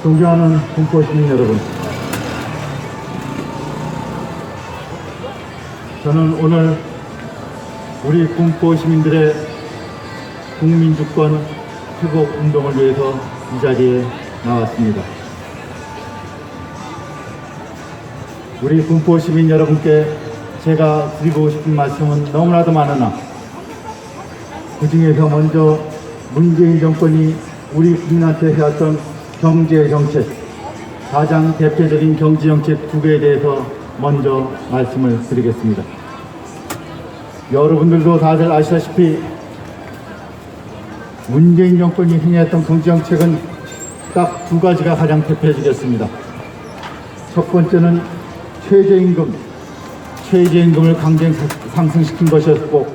존경하는 군포 시민 여러분, 저는 오늘 우리 군포 시민들의 국민주권 회복 운동을 위해서 이 자리에 나왔습니다. 우리 군포 시민 여러분께 제가 드리고 싶은 말씀은 너무나도 많으나 그 중에서 먼저 문재인 정권이 우리 국민한테 해왔던 경제정책, 가장 대표적인 경제정책 두 개에 대해서 먼저 말씀을 드리겠습니다. 여러분들도 다들 아시다시피 문재인 정권이 행했던 경제정책은 딱 두 가지가 가장 대표적이었습니다. 첫 번째는 최저임금을 강제 상승시킨 것이었고,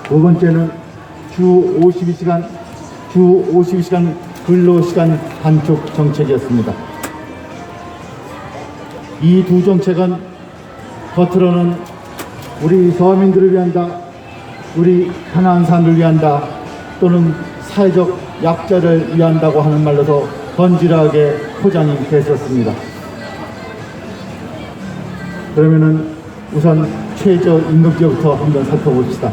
두 번째는 주 52시간 근로시간 단축 정책이었습니다. 이 두 정책은 겉으로는 우리 서민들을 위한다, 우리 가난한 사람들을 위한다, 또는 사회적 약자를 위한다고 하는 말로도 번지르하게 포장이 됐었습니다. 그러면은 우선 최저임금제부터 한번 살펴봅시다.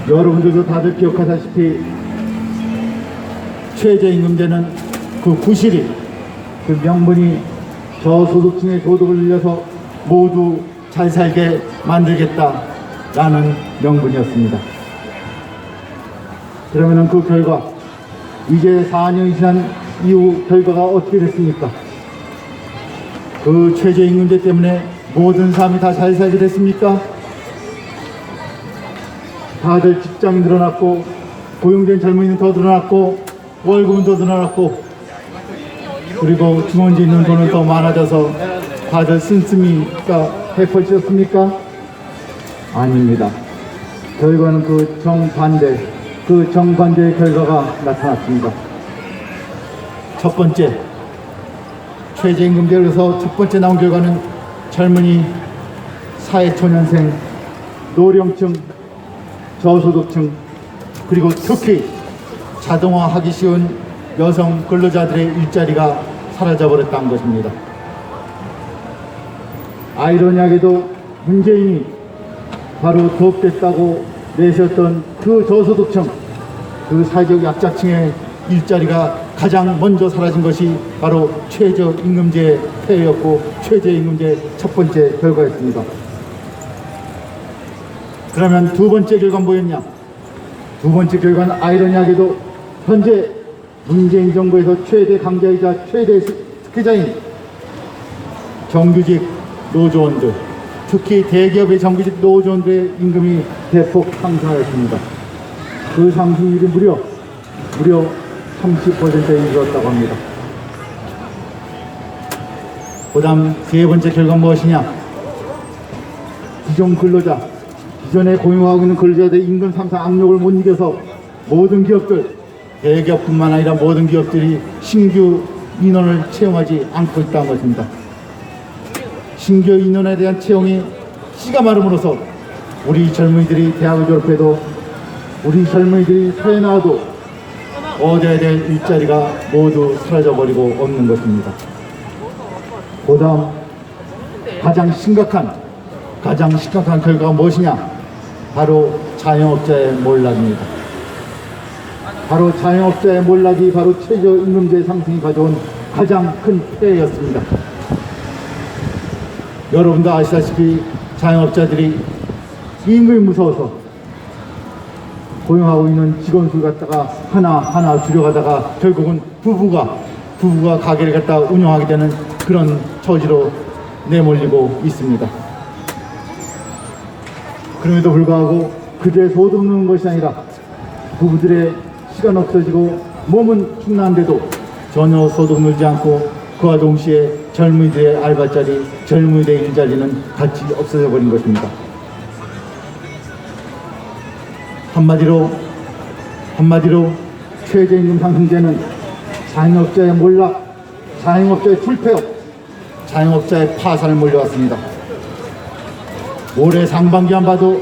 여러분들도 다들 기억하다시피 최저임금제는 그 구실이, 그 명분이 저소득층의 소득을 늘려서 모두 잘 살게 만들겠다라는 명분이었습니다. 그러면 그 결과, 이제 4년이 지난 이후 결과가 어떻게 됐습니까? 그 최저임금제 때문에 모든 사람이 다 잘 살게 됐습니까? 다들 직장이 늘어났고, 고용된 젊은이는 더 늘어났고, 월급은 더 늘어났고, 그리고 주머니에 있는 돈은 더 많아져서 다들 씀씀이가 베풀어졌습니까? 아닙니다. 결과는 그 정반대의 결과가 나타났습니다. 첫 번째, 최저임금제에서 첫 번째 나온 결과는 젊은이, 사회초년생, 노령층, 저소득층, 그리고 특히 자동화하기 쉬운 여성 근로자들의 일자리가 사라져버렸다는 것입니다. 아이러니하게도 문재인이 바로 도읍됐다고 내세웠던 그 저소득층, 그 사회적 약자층의 일자리가 가장 먼저 사라진 것이 바로 최저임금제의 폐해였고, 최저임금제의 첫 번째 결과였습니다. 그러면 두 번째 결과는 뭐였냐? 두 번째 결과는 아이러니하게도 현재 문재인 정부에서 최대 강자이자 최대 특혜자인 정규직 노조원들, 특히 대기업의 정규직 노조원들의 임금이 대폭 상승하였습니다. 그 상승률이 무려 30%에 이르렀다고 합니다. 그 다음 세 번째 결과는 무엇이냐? 기존에 고용하고 있는 근로자들의 임금 상승 압력을 못 이겨서 모든 기업들, 대기업뿐만 아니라 모든 기업들이 신규 인원을 채용하지 않고 있다는 것입니다. 신규 인원에 대한 채용이 씨가 마름으로써 우리 젊은이들이 대학을 졸업해도, 우리 젊은이들이 사회 나와도 얻어야 될 일자리가 모두 사라져버리고 없는 것입니다. 그 다음 가장 심각한 결과가 무엇이냐? 바로 자영업자의 몰락입니다. 바로 자영업자의 몰락이 바로 최저임금제 상승이 가져온 가장 큰 폐해였습니다. 여러분도 아시다시피 자영업자들이 임금이 무서워서 고용하고 있는 직원들 갖다가 하나 줄여가다가 결국은 부부가 가게를 갖다 운영하게 되는 그런 처지로 내몰리고 있습니다. 그럼에도 불구하고 그들의 소득 느는 것이 아니라 부부들의 시간 없어지고 몸은 축나는데도 전혀 소득 늘지 않고, 그와 동시에 젊은이들의 알바자리, 젊은이들의 일자리는 같이 없어져 버린 것입니다. 한마디로 최저임금 상승제는 자영업자의 몰락, 자영업자의 불폐업, 자영업자의 파산을 몰려왔습니다. 올해 상반기만 봐도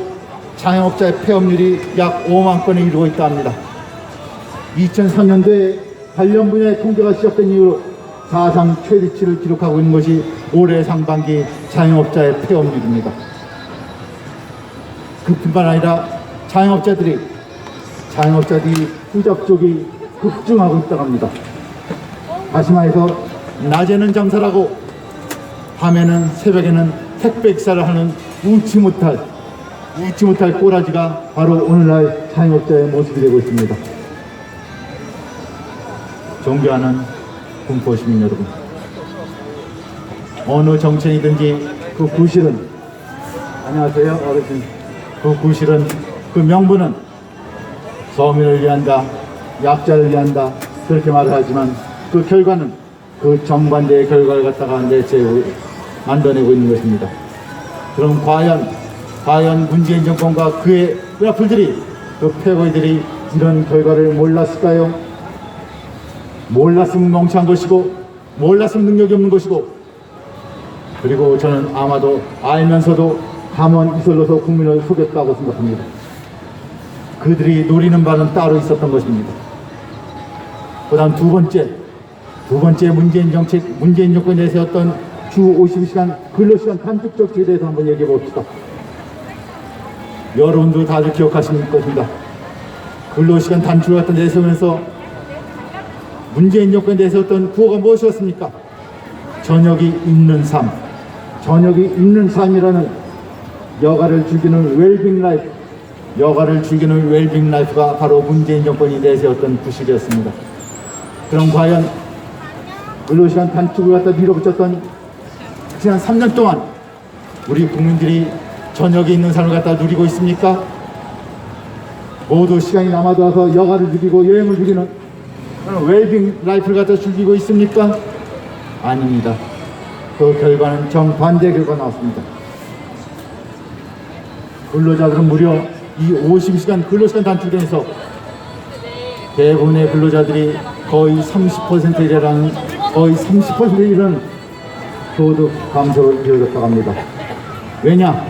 자영업자의 폐업률이 약 5만 건에 이르고 있다 합니다. 2003년도에 관련 분야의 통계가 시작된 이후로 사상 최대치를 기록하고 있는 것이 올해 상반기 자영업자의 폐업률입니다. 그뿐만 아니라 자영업자들이 후잡 쪽이 급증하고 있다고 합니다. 다시 말해서 낮에는 장사를 하고 밤에는 새벽에는 택배 익사를 하는 웃지 못할 꼬라지가 바로 오늘날 자영업자의 모습이 되고 있습니다. 존경하는 군포시민 여러분, 어느 정책이든지 그 구실은, 안녕하세요 어르신, 그 구실은, 그 명분은 서민을 위한다, 약자를 위한다, 그렇게 말을 하지만 그 결과는 그 정반대의 결과를 갖다가 만들어내고 있는 것입니다. 그럼 과연 문재인 정권과 그의 뼈아플들이, 그 패거이들이 이런 결과를 몰랐을까요? 몰랐으면 멍청한 것이고, 몰랐으면 능력이 없는 것이고, 그리고 저는 아마도 알면서도 가만 이슬러서 국민을 속였다고 생각합니다. 그들이 노리는 바는 따로 있었던 것입니다. 그 다음 두 번째 문재인 정권에 내세웠던 주 52시간 근로시간 단축 정책에 대해서 한번 얘기해 봅시다. 여러분도 다들 기억하실 것입니다. 근로시간 단축을 갖다 내세우면서 문재인 정권에 내세웠던 구호가 무엇이었습니까? 저녁이 있는 삶이라는 여가를 즐기는 웰빙 라이프가 바로 문재인 정권이 내세웠던 구실이었습니다. 그럼 과연 근로시간 단축을 갖다 밀어붙였던 지난 3년 동안 우리 국민들이 저녁에 있는 삶을 갖다 누리고 있습니까? 모두 시간이 남아도와서 여가를 즐기고 여행을 즐기는 웰빙 라이프를 갖다 즐기고 있습니까? 아닙니다. 그 결과는 정반대 결과가 나왔습니다. 근로자들은 무려 이 52시간 근로시간 단축에서 대부분의 근로자들이 거의 30%에 이르는 소득 감소를 이어졌다고 합니다. 왜냐?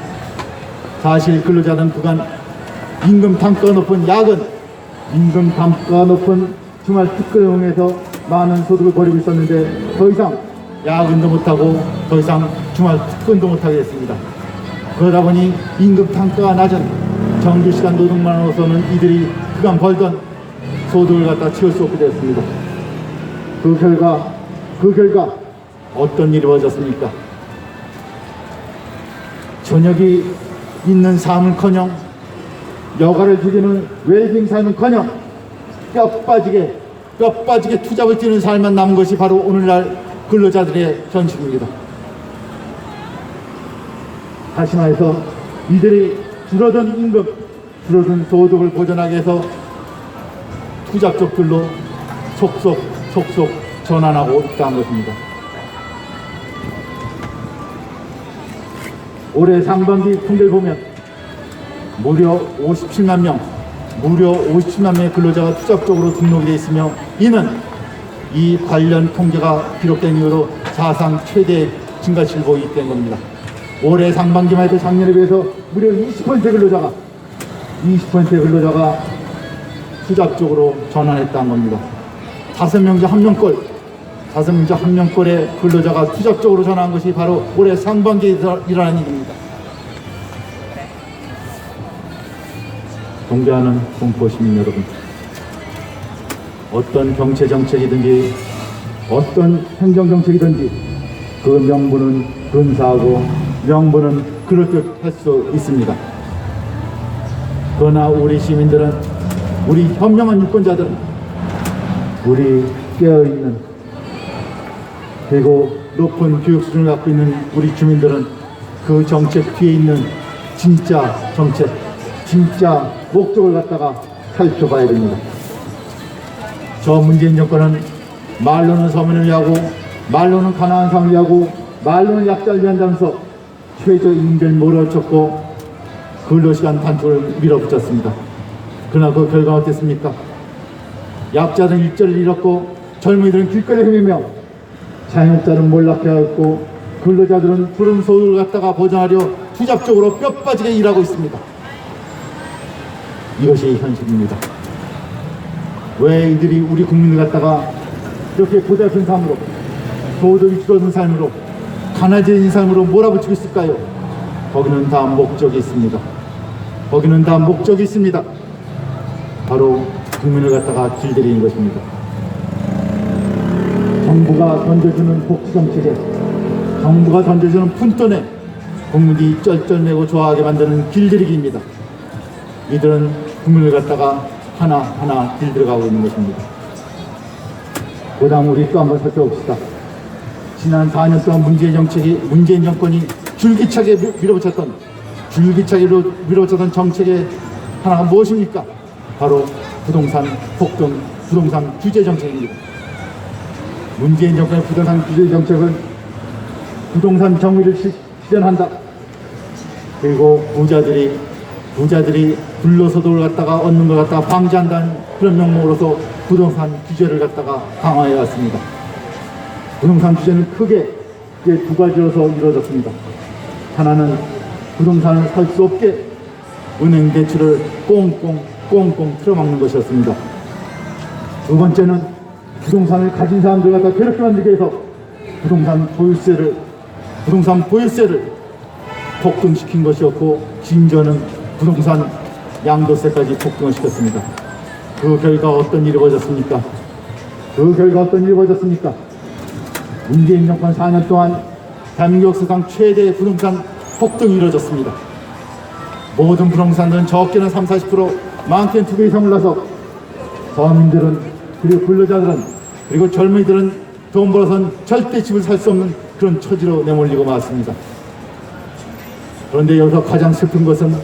사실 근로자들은 그간 임금 단가가 높은 야근, 임금 단가가 높은 주말 특근을 해서 많은 소득을 벌이고 있었는데 더 이상 야근도 못하고 더 이상 주말 특근도 못하게 됐습니다. 그러다 보니 임금 단가가 낮은 정규시간 노동만으로서는 이들이 그간 벌던 소득을 갖다 채울 수 없게 되었습니다. 그 결과 어떤 일이 벌어졌습니까? 저녁이 있는 삶은커녕 여가를 즐기는 웰빙 삶은커녕 뼈 빠지게 투잡을 뛰는 삶만 남은 것이 바로 오늘날 근로자들의 현실입니다. 다시 말해서 이들이 줄어든 임금, 줄어든 소득을 보전하기 위해서 투잡족들로 속속 전환하고 있다는 것입니다. 올해 상반기 통계를 보면 무려 57만 명의 근로자가 투잡적으로 등록이 되어 있으며 이는 이 관련 통계가 기록된 이후로 사상 최대 증가치를 보이기 때문인 겁니다. 올해 상반기만 해도 작년에 비해서 무려 20%의 근로자가 투잡적으로 전환했다는 겁니다. 5명 중 1명꼴의 근로자가 투잡적으로 전환한 것이 바로 올해 상반기에 일어난 일입니다. 존경하는 공포시민 여러분, 어떤 경제 정책이든지 어떤 행정 정책이든지 그 명분은 근사하고 명분은 그럴듯할 수 있습니다. 그러나 우리 시민들은, 우리 현명한 유권자들은, 우리 깨어있는 그리고 높은 교육 수준을 갖고 있는 우리 주민들은 그 정책 뒤에 있는 진짜 정책, 진짜 목적을 갖다가 살펴봐야 됩니다. 저 문재인 정권은 말로는 서민을 위하고, 말로는 가난한 사람을 위하고, 말로는 약자를 위한다면서 최저임금을 몰아쳤고 근로시간 단축을 밀어붙였습니다. 그러나 그 결과가 어땠습니까? 약자들은 일자리를 잃었고 젊은이들은 길거리에 헤매며 자영업자는 몰락해왔고 근로자들은 푸른 소득을 갖다가 보장하려 투잡적으로 뼈 빠지게 일하고 있습니다. 이것이 현실입니다. 왜 이들이 우리 국민을 갖다가 이렇게 고달픈 삶으로, 소득이 줄어든 삶으로, 가난해진 삶으로 몰아붙이고 있을까요? 거기는 다 목적이 있습니다. 거기는 다 목적이 있습니다. 바로 국민을 갖다가 길들이는 것입니다. 정부가 던져주는 복지정책에, 정부가 던져주는 푼돈에 국민이 쩔쩔매고 좋아하게 만드는 길들이기입니다. 이들은 국민을 갖다가 하나하나 길들여가고 있는 것입니다. 그 다음 우리 또 한번 살펴봅시다. 지난 4년 동안 문재인 정권이 줄기차게 밀어붙였던 정책의 하나가 무엇입니까? 바로 부동산 폭등, 부동산 규제 정책입니다. 문재인 정권의 부동산 규제 정책은 부동산 정의를 실현한다. 그리고 부자들이 불로소득을 갖다가 얻는 걸 갖다가 방지한다는 그런 명목으로서 부동산 규제를 갖다가 강화해 왔습니다. 부동산 규제는 크게 두 가지로서 이루어졌습니다. 하나는 부동산을 살 수 없게 은행 대출을 꽁꽁 틀어막는 것이었습니다. 두 번째는 부동산을 가진 사람들 갖다 괴롭게 만들기 위해서 부동산 보유세를 폭등시킨 것이었고, 심지어는 부동산 양도세까지 폭등을 시켰습니다. 그 결과 어떤 일이 벌어졌습니까? 문재인 정권 4년 동안 대한민국 역사상 최대의 부동산 폭등이 이루어졌습니다. 모든 부동산들은 적게는 30-40%, 많게는 2배 이상 올라서 서민들은, 그리고 근로자들은, 그리고 젊은이들은 돈 벌어서는 절대 집을 살 수 없는 그런 처지로 내몰리고 말았습니다. 그런데 여기서 가장 슬픈 것은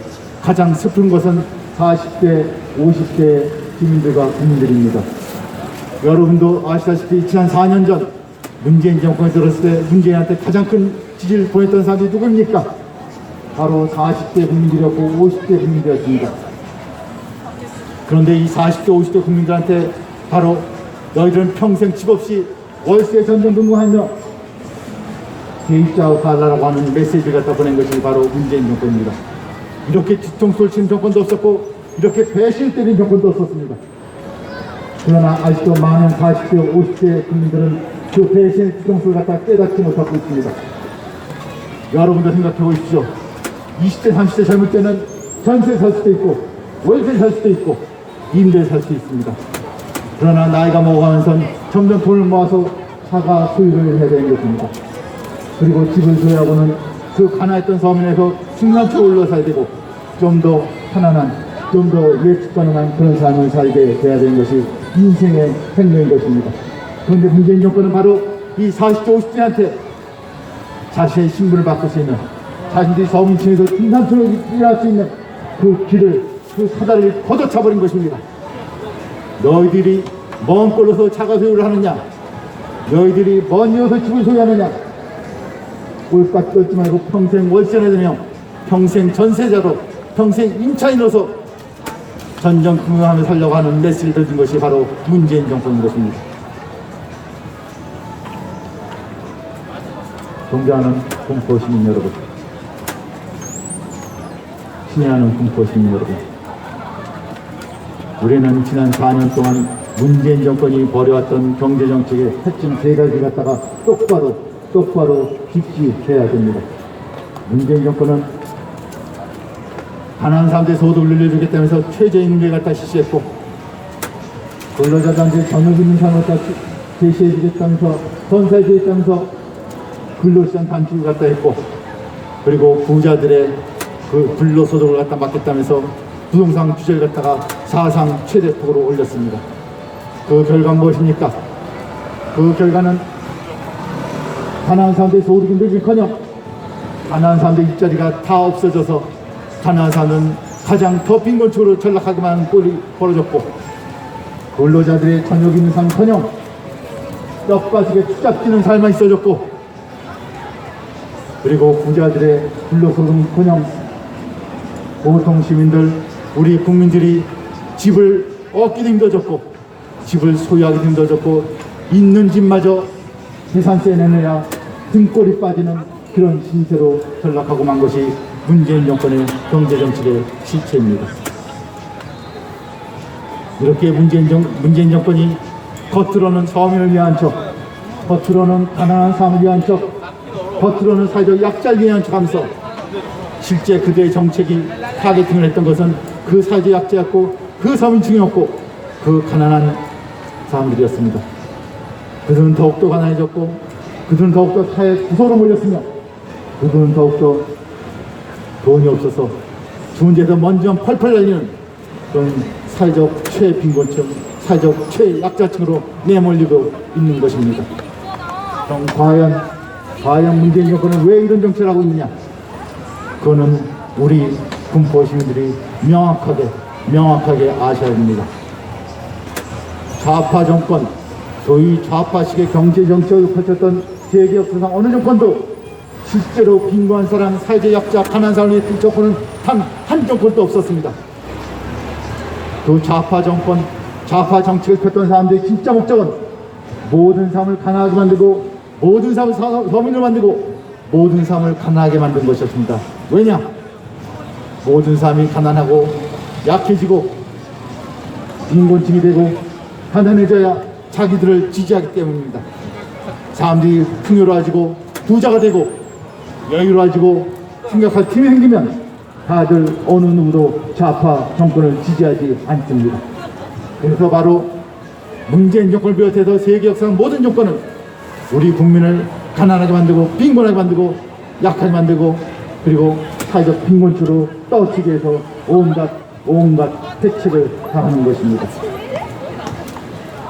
40대, 50대 주민들과 국민들입니다. 여러분도 아시다시피 지난 4년 전 문재인 정권에 들었을 때 문재인한테 가장 큰 지지를 보냈던 사람들이 누구입니까? 바로 40대 국민들이었고 50대 국민들이었습니다. 그런데 이 40대, 50대 국민들한테 바로 너희들은 평생 집 없이 월세 전전긍긍하며 세입자와 갈라라고 하는 메시지를 갖다 보낸 것이 바로 문재인 정권입니다. 이렇게 뒤통수를 치는 정권도 없었고, 이렇게 배신을 때린 정권도 없었습니다. 그러나 아직도 많은 40대, 50대 국민들은 그 배신의 뒤통수를 갖다 깨닫지 못하고 있습니다. 여러분도 생각해 보십시오. 20대, 30대 젊을 때는 전세 살 수도 있고, 월세 살 수도 있고, 임대 살 수 있습니다. 그러나 나이가 먹어가면서 점점 돈을 모아서 사과 소유를 해야 되는 것입니다. 그리고 집을 소유하고는 그 가난했던 서민에서 중산층으로 올라서야 되고, 좀 더 편안한, 좀 더 예측 가능한 그런 삶을 살게 돼야 되는 것이 인생의 행로인 것입니다. 그런데 문재인 정권은 바로 이 40대, 50대한테 자신의 신분을 바꿀 수 있는, 자신들이 서민층에서 중산층으로 일할 수 있는 그 길을, 그 사다리를 걷어차버린 것입니다. 너희들이 먼 곳에서 자가 소유를 하느냐, 너희들이 먼 이어서 집을 소유하느냐, 꼴깍 떨지 말고 평생 월세 내며 평생 전세자로, 평생 임차인으로서 전전긍긍하며 살려고 하는 메시지를 준 것이 바로 문재인 정권인 것입니다. 존경하는 공포시민 여러분, 친애하는 공포시민 여러분, 우리는 지난 4년 동안 문재인 정권이 벌여왔던 경제정책의 핵심 3가지를 갖다가 똑바로 직시해야 됩니다. 문재인 정권은 가난한 사람들의 소득을 늘려주겠다면서 최저임금을 갖다 실시했고, 근로자들한테 저녁 있는 삶을 갖다 제시해주겠다면서, 선사해주겠다면서 근로시장 단축을 갖다 했고, 그리고 부자들의 그 불로소득을 갖다 막겠다면서 부동산 규제를 갖다가 사상 최대폭으로 올렸습니다. 그 결과는 무엇입니까? 그 결과는 가난한 사람들의 소득이 늘기커녕 가난한 사람들의 일자리가 다 없어져서 가난한 사람은 가장 더 빈곤층으로 전락하기만 하는 꼴이 벌어졌고, 근로자들의 저녁 있는 삶커녕 뼈빠지게 추잡지는 삶만 있어졌고, 그리고 부자들의 불로소득은커녕 보통 시민들, 우리 국민들이 집을 얻기도 힘들어졌고, 집을 소유하기도 힘들어졌고, 있는 집마저 재산세 내느냐 등골이 빠지는 그런 신세로 전락하고 만 것이 문재인 정권의 경제정책의 실체입니다. 이렇게 문재인 정권이 겉으로는 서민을 위한 척, 겉으로는 가난한 사람을 위한 척, 겉으로는 사회적 약자를 위한 척 하면서 실제 그들의 정책이 타겟팅을 했던 것은 그 사회적 약자였고 그 서민층이었고 그 가난한 사람들이었습니다. 그들은 더욱더 가난해졌고 그들은 더욱더 사회 구석으로 몰렸으며 그들은 더욱더 돈이 없어서 주문제에서 먼저 펄펄 날리는 그런 사회적 최빈곤층, 사회적 최약자층으로 내몰리고 있는 것입니다. 그럼 과연 문재인 정권은 왜 이런 정책을 하고 있느냐? 그거는 우리 군포 시민들이 명확하게 아셔야 됩니다. 좌파 정권, 소위 좌파식의 경제 정책을 펼쳤던 대기업 수상 어느 정권도 실제로 빈곤한 사람, 사회적 약자, 가난한 사람을 위해 정권은 단 한 정권도 없었습니다. 그 좌파 정권, 좌파 정책을 폈던 사람들의 진짜 목적은 모든 사람을 가난하게 만들고 모든 사람을 서민으로 만들고 모든 사람을 가난하게 만든 것이었습니다. 왜냐? 모든 사람이 가난하고 약해지고 빈곤층이 되고 가난해져야 자기들을 지지하기 때문입니다. 사람들이 풍요로워지고 부자가 되고 여유로워지고 생각할 틈이 생기면 다들 어느 누구도 좌파 정권을 지지하지 않습니다. 그래서 바로 문재인 정권을 비롯해서 세계 역사상 모든 정권은 우리 국민을 가난하게 만들고 빈곤하게 만들고 약하게 만들고 그리고 사회적 빈곤층으로 떠치게 해서 온갖 대책을 당하는 것입니다.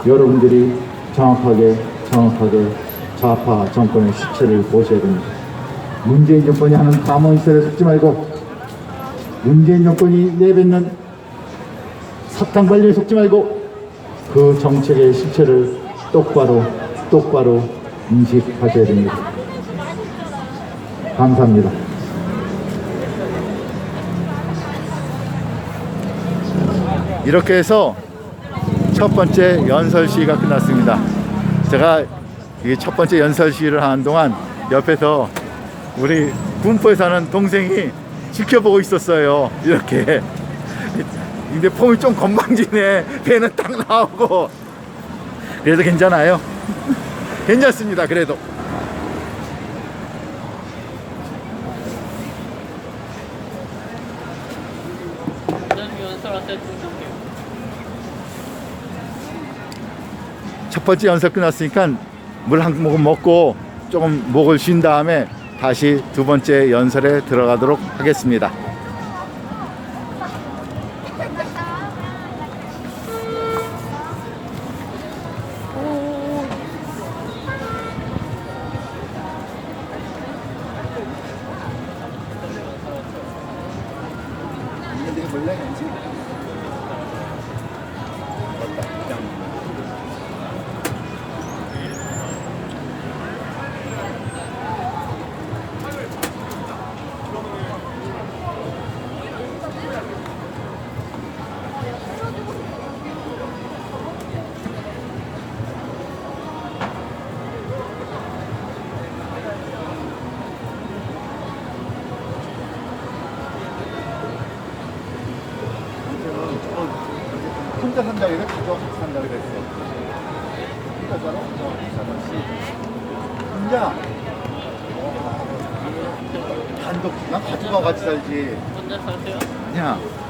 여러분들이 정확하게 좌파 정권의 실체를 보셔야 됩니다. 문재인 정권이 하는 가문시설에 속지 말고 문재인 정권이 내뱉는 사탕 관리에 속지 말고 그 정책의 실체를 똑바로 인식하셔야 됩니다. 감사합니다. 이렇게 해서 첫 번째 연설 시위가 끝났습니다. 제가 이 첫 번째 연설 시위를 하는 동안 옆에서 우리 군포에 사는 동생이 지켜보고 있었어요. 이렇게. 근데 폼이 좀 건방지네. 배는 딱 나오고. 그래도 괜찮아요. 괜찮습니다. 그래도. 첫 번째 연설 끝났으니까 물 한 모금 먹고 조금 목을 쉰 다음에 다시 두 번째 연설에 들어가도록 하겠습니다. 혼자 산다고 해서 가족 산다고 그랬어. 혼자서는 혼자 단독 난 가족하고 같이 살지. 혼자 사세요? 아니야.